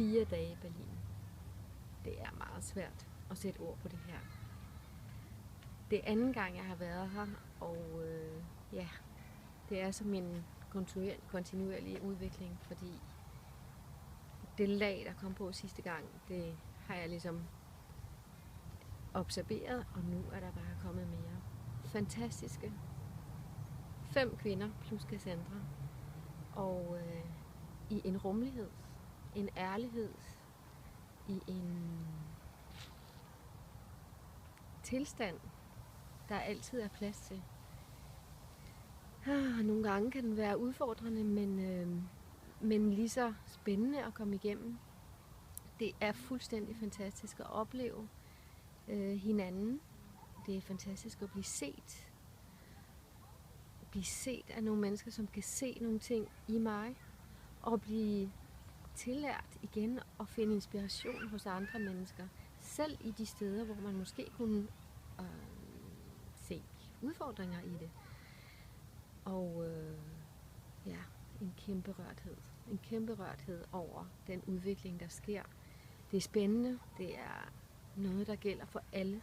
4 dage i Berlin. Det er meget svært at sætte ord på det her. Det er anden gang, jeg har været her, og ja, det er som en kontinuerlig udvikling, fordi det lag, der kom på sidste gang, det har jeg ligesom observeret, og nu er der bare kommet mere. Fantastiske 5 kvinder plus Cassandra, og i en rummelighed, en ærlighed, i en tilstand, der altid er plads til. Nogle gange kan den være udfordrende, men lige så spændende at komme igennem. Det er fuldstændig fantastisk at opleve hinanden. Det er fantastisk at blive set. Blive set af nogle mennesker, som kan se nogle ting i mig. Og blive tillært igen at finde inspiration hos andre mennesker. Selv i de steder, hvor man måske kunne se udfordringer i det. Og ja, en kæmpe rørthed. En kæmpe rørthed over den udvikling, der sker. Det er spændende. Det er noget, der gælder for alle.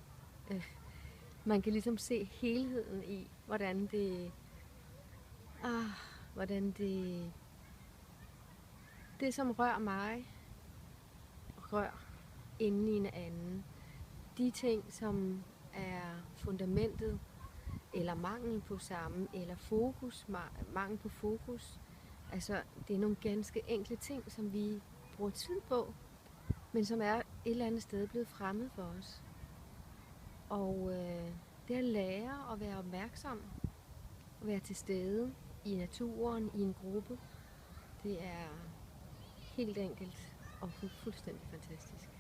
Man kan ligesom se helheden i, hvordan det som rører mig, rør inden i en anden. De ting, som er fundamentet, eller mangel på samme, eller mangel på fokus. Altså, det er nogle ganske enkle ting, som vi bruger tid på, men som er et eller andet sted blevet fremmed for os. Og det at lære at være opmærksom, at være til stede i naturen, i en gruppe, det er helt enkelt og fuldstændig fantastisk.